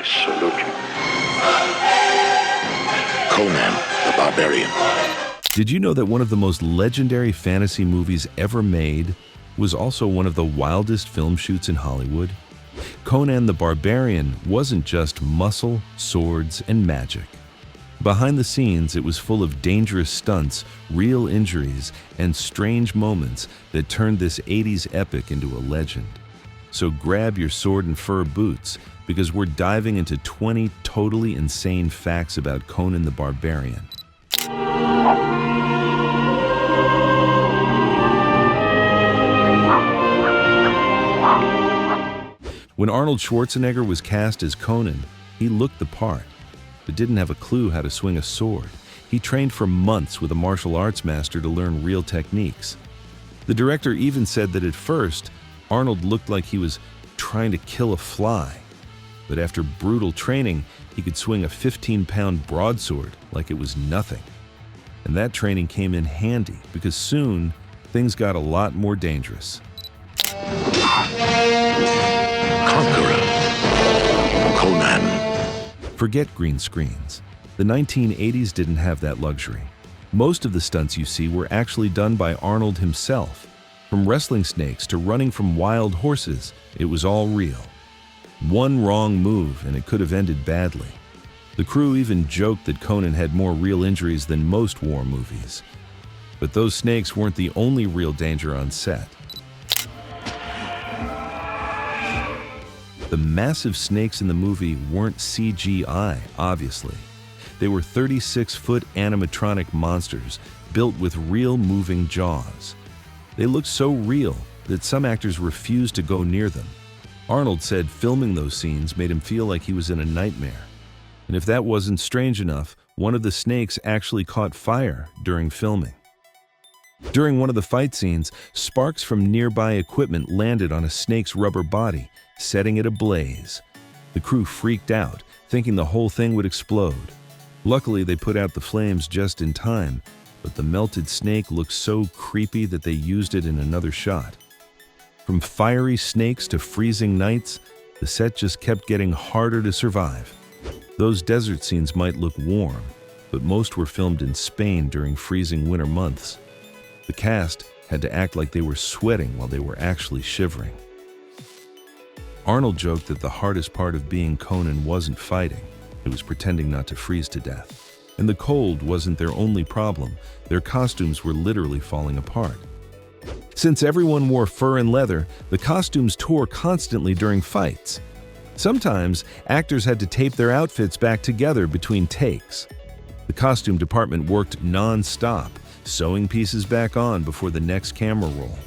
salute you. Conan the Barbarian. Did you know that one of the most legendary fantasy movies ever made was also one of the wildest film shoots in Hollywood? Conan the Barbarian wasn't just muscle, swords, and magic. Behind the scenes, it was full of dangerous stunts, real injuries, and strange moments that turned this 80s epic into a legend. So grab your sword and fur boots, because we're diving into 20 totally insane facts about Conan the Barbarian. When Arnold Schwarzenegger was cast as Conan, he looked the part, but didn't have a clue how to swing a sword. He trained for months with a martial arts master to learn real techniques. The director even said that at first, Arnold looked like he was trying to kill a fly. But after brutal training, he could swing a 15-pound broadsword like it was nothing. And that training came in handy because soon, things got a lot more dangerous. Conqueror. Conan. Forget green screens. The 1980s didn't have that luxury. Most of the stunts you see were actually done by Arnold himself. From wrestling snakes to running from wild horses, it was all real. One wrong move and it could have ended badly. The crew even joked that Conan had more real injuries than most war movies. But those snakes weren't the only real danger on set. The massive snakes in the movie weren't CGI, obviously. They were 36-foot animatronic monsters built with real moving jaws. They looked so real that some actors refused to go near them. Arnold said filming those scenes made him feel like he was in a nightmare. And if that wasn't strange enough, one of the snakes actually caught fire during filming. During one of the fight scenes, sparks from nearby equipment landed on a snake's rubber body, setting it ablaze. The crew freaked out, thinking the whole thing would explode. Luckily, they put out the flames just in time, but the melted snake looked so creepy that they used it in another shot. From fiery snakes to freezing nights, the set just kept getting harder to survive. Those desert scenes might look warm, but most were filmed in Spain during freezing winter months. The cast had to act like they were sweating while they were actually shivering. Arnold joked that the hardest part of being Conan wasn't fighting, it was pretending not to freeze to death. And the cold wasn't their only problem, their costumes were literally falling apart. Since everyone wore fur and leather, the costumes tore constantly during fights. Sometimes, actors had to tape their outfits back together between takes. The costume department worked non-stop, sewing pieces back on before the next camera roll.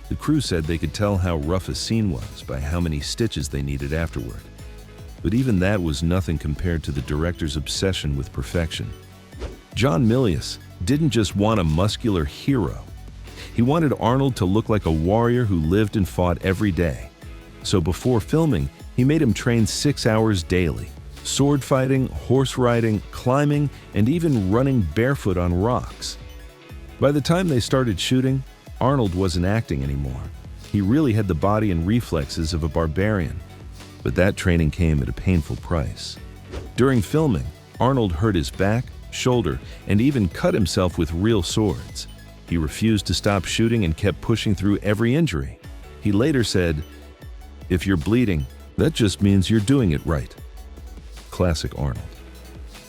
The crew said they could tell how rough a scene was by how many stitches they needed afterward. But even that was nothing compared to the director's obsession with perfection. John Milius didn't just want a muscular hero. He wanted Arnold to look like a warrior who lived and fought every day. So before filming, he made him train 6 hours daily. Sword fighting, horse riding, climbing, and even running barefoot on rocks. By the time they started shooting, Arnold wasn't acting anymore. He really had the body and reflexes of a barbarian. But that training came at a painful price. During filming, Arnold hurt his back, shoulder, and even cut himself with real swords. He refused to stop shooting and kept pushing through every injury. He later said, "If you're bleeding, that just means you're doing it right." Classic Arnold.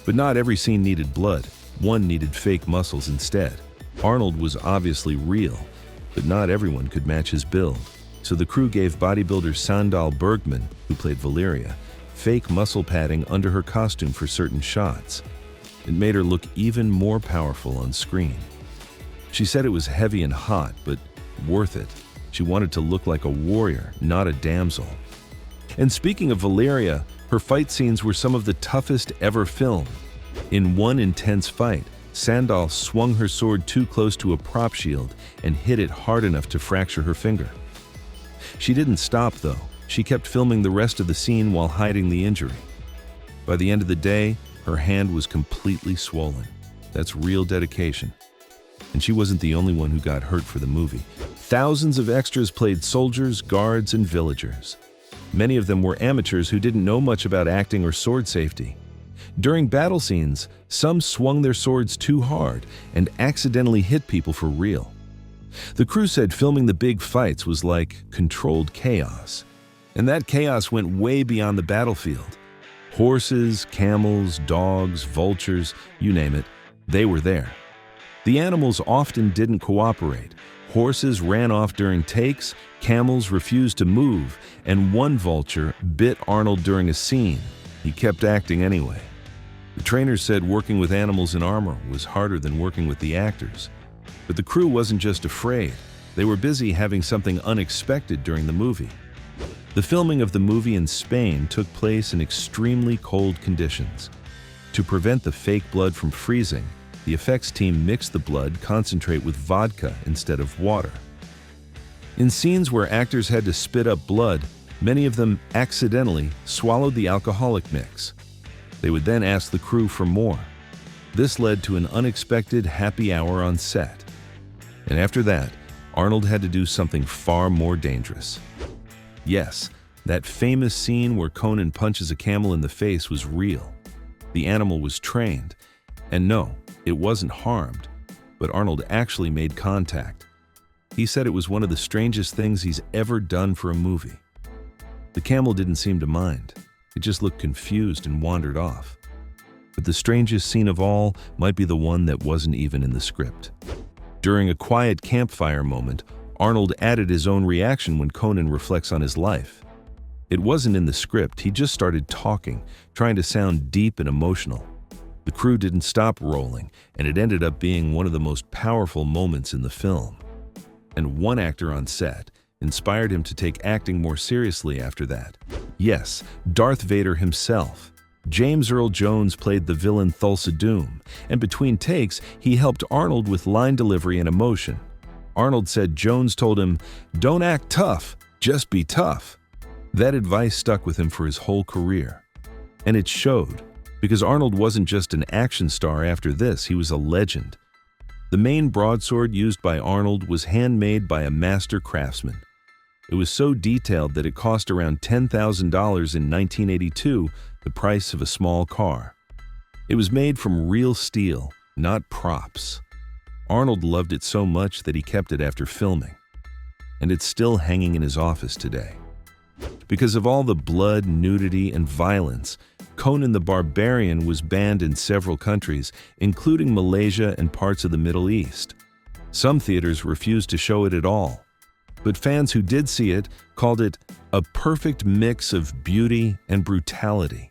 But not every scene needed blood. One needed fake muscles instead. Arnold was obviously real, but not everyone could match his build. So the crew gave bodybuilder Sandahl Bergman, who played Valeria, fake muscle padding under her costume for certain shots. It made her look even more powerful on screen. She said it was heavy and hot, but worth it. She wanted to look like a warrior, not a damsel. And speaking of Valeria, her fight scenes were some of the toughest ever filmed. In one intense fight, Sandahl swung her sword too close to a prop shield and hit it hard enough to fracture her finger. She didn't stop, though. She kept filming the rest of the scene while hiding the injury. By the end of the day, her hand was completely swollen. That's real dedication. And she wasn't the only one who got hurt for the movie. Thousands of extras played soldiers, guards, and villagers. Many of them were amateurs who didn't know much about acting or sword safety. During battle scenes, some swung their swords too hard and accidentally hit people for real. The crew said filming the big fights was like controlled chaos. And that chaos went way beyond the battlefield. Horses, camels, dogs, vultures, you name it, they were there. The animals often didn't cooperate. Horses ran off during takes, camels refused to move, and one vulture bit Arnold during a scene. He kept acting anyway. The trainers said working with animals in armor was harder than working with the actors. But the crew wasn't just afraid. They were busy having something unexpected during the movie. The filming of the movie in Spain took place in extremely cold conditions. To prevent the fake blood from freezing, the effects team mixed the blood concentrate with vodka instead of water. In scenes where actors had to spit up blood, many of them accidentally swallowed the alcoholic mix. They would then ask the crew for more. This led to an unexpected happy hour on set. And after that, Arnold had to do something far more dangerous. Yes, that famous scene where Conan punches a camel in the face was real. The animal was trained. And no, it wasn't harmed, but Arnold actually made contact. He said it was one of the strangest things he's ever done for a movie. The camel didn't seem to mind. It just looked confused and wandered off. But the strangest scene of all might be the one that wasn't even in the script. During a quiet campfire moment, Arnold added his own reaction when Conan reflects on his life. It wasn't in the script, he just started talking, trying to sound deep and emotional. The crew didn't stop rolling, and it ended up being one of the most powerful moments in the film. And one actor on set inspired him to take acting more seriously after that. Yes, Darth Vader himself. James Earl Jones played the villain Thulsa Doom, and between takes, he helped Arnold with line delivery and emotion. Arnold said Jones told him, "Don't act tough, just be tough." That advice stuck with him for his whole career. And it showed, because Arnold wasn't just an action star after this, he was a legend. The main broadsword used by Arnold was handmade by a master craftsman. It was so detailed that it cost around $10,000 in 1982, the price of a small car. It was made from real steel, not props. Arnold loved it so much that he kept it after filming. And it's still hanging in his office today. Because of all the blood, nudity, and violence, Conan the Barbarian was banned in several countries, including Malaysia and parts of the Middle East. Some theaters refused to show it at all. But fans who did see it called it a perfect mix of beauty and brutality.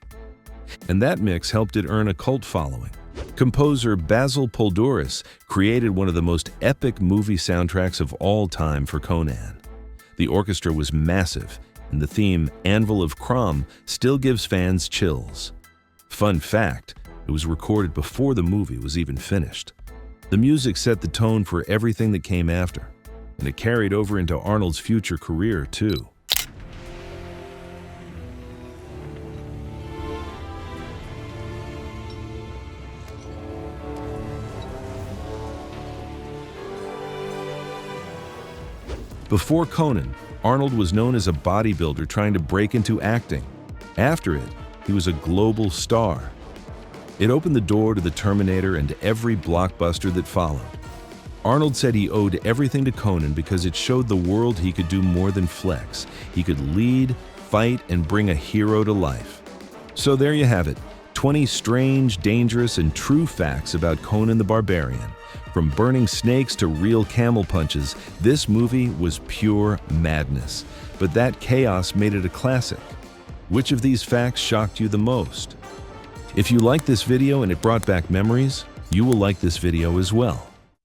And that mix helped it earn a cult following. Composer Basil Poledouris created one of the most epic movie soundtracks of all time for Conan. The orchestra was massive, and the theme, Anvil of Crom, still gives fans chills. Fun fact, it was recorded before the movie was even finished. The music set the tone for everything that came after, and it carried over into Arnold's future career, too. Before Conan, Arnold was known as a bodybuilder trying to break into acting. After it, he was a global star. It opened the door to the Terminator and every blockbuster that followed. Arnold said he owed everything to Conan because it showed the world he could do more than flex. He could lead, fight, and bring a hero to life. So there you have it, 20 strange, dangerous, and true facts about Conan the Barbarian. From burning snakes to real camel punches, this movie was pure madness. But that chaos made it a classic. Which of these facts shocked you the most? If you liked this video and it brought back memories, you will like this video as well.